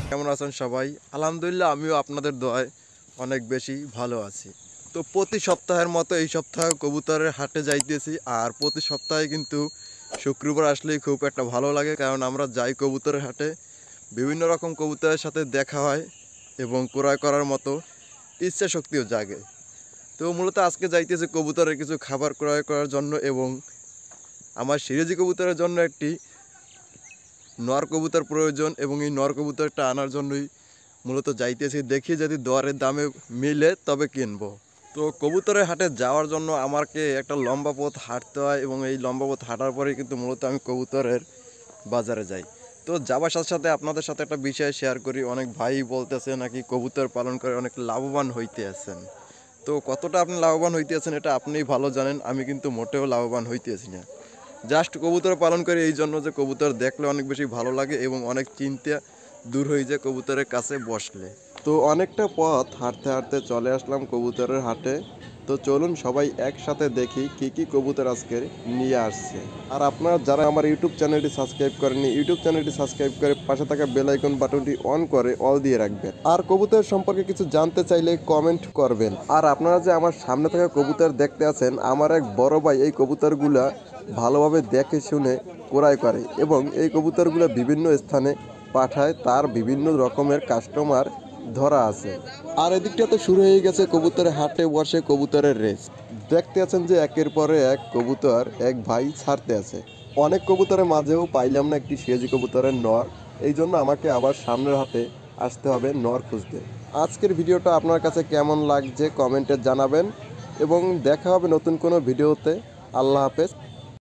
কেমন আছেন সবাই? আলহামদুলিল্লাহ আমিও আপনাদের দোয়ায় অনেক বেশি ভালো আছি। তো প্রতি সপ্তাহের মতো এই সপ্তাহে কবুতরের হাটে যাইতেছি। আর প্রতি সপ্তাহে কিন্তু শুক্রবার আসলেই খুব একটা ভালো লাগে, কারণ আমরা যাই কবুতরের হাটে, বিভিন্ন রকম কবুতরের সাথে দেখা হয় এবং ক্রয় করার মতো ইচ্ছা শক্তিও জাগে। তো মূলত আজকে যাইতেছি কবুতরের কিছু খাবার ক্রয় করার জন্য, এবং আমার সিরাজি কবুতরের জন্য একটি নর কবুতর প্রয়োজন, এবং এই নর কবুতরটা আনার জন্যই মূলত যাইতেছি। দেখি যদি দরের দামে মিলে তবে কিনবো। তো কবুতরের হাটে যাওয়ার জন্য আমাকে একটা লম্বা পথ হাঁটতে হয়, এবং এই লম্বা পথ হাঁটার পরেই কিন্তু মূলত আমি কবুতরের বাজারে যাই। তো যাওয়ার সাথে সাথে আপনাদের সাথে একটা বিষয় শেয়ার করি। অনেক ভাই বলতেছে নাকি কবুতর পালন করে অনেক লাভবান হইতে আছেন। তো কতটা আপনি লাভবান হইতে আছেন এটা আপনিই ভালো জানেন। আমি কিন্তু মোটেও লাভবান হইতে আছি না। জাস্ট কবুতর পালন করে এই জন্য যে কবুতর দেখলে অনেক বেশি ভালো লাগে এবং অনেক চিন্তা দূর হয়ে যায় কবুতরের কাছে বসলে। তো অনেকটা পথ হাঁটতে হাঁটতে চলে আসলাম কবুতরের হাটে। তো চলুন সবাই একসাথে দেখি কি কি কবুতর আজকে নিয়ে আসছে। আর আপনারা যারা আমার ইউটিউব চ্যানেলটি সাবস্ক্রাইব করেননি, ইউটিউব চ্যানেলটি সাবস্ক্রাইব করে পাশে থাকা বেল আইকন বাটনটি অন করে অল দিয়ে রাখবেন। আর কবুতর সম্পর্কে কিছু জানতে চাইলে কমেন্ট করবেন। আর আপনারা যে আমার সামনে থাকা কবুতর দেখতে আছেন, আমার এক বড় ভাই এই কবুতরগুলা ভালোভাবে দেখে শুনে ক্রয় করে এবং এই কবুতরগুলো বিভিন্ন স্থানে পাঠায়। তার বিভিন্ন রকমের কাস্টমার ধরা আছে। আর এদিকটাতে শুরু হয়ে গেছে কবুতরের হাটে বসে কবুতরের রেস। দেখতে আছেন যে একের পরে এক কবুতর এক ভাই ছাড়তে আছে। অনেক কবুতরের মাঝেও পাইলাম না একটি সিরাজি কবুতরের নর, এই জন্য আমাকে আবার সামনের হাটে আসতে হবে নর খুঁজতে। আজকের ভিডিওটা আপনার কাছে কেমন লাগছে কমেন্টে জানাবেন, এবং দেখা হবে নতুন কোনো ভিডিওতে। আল্লাহ হাফেজ।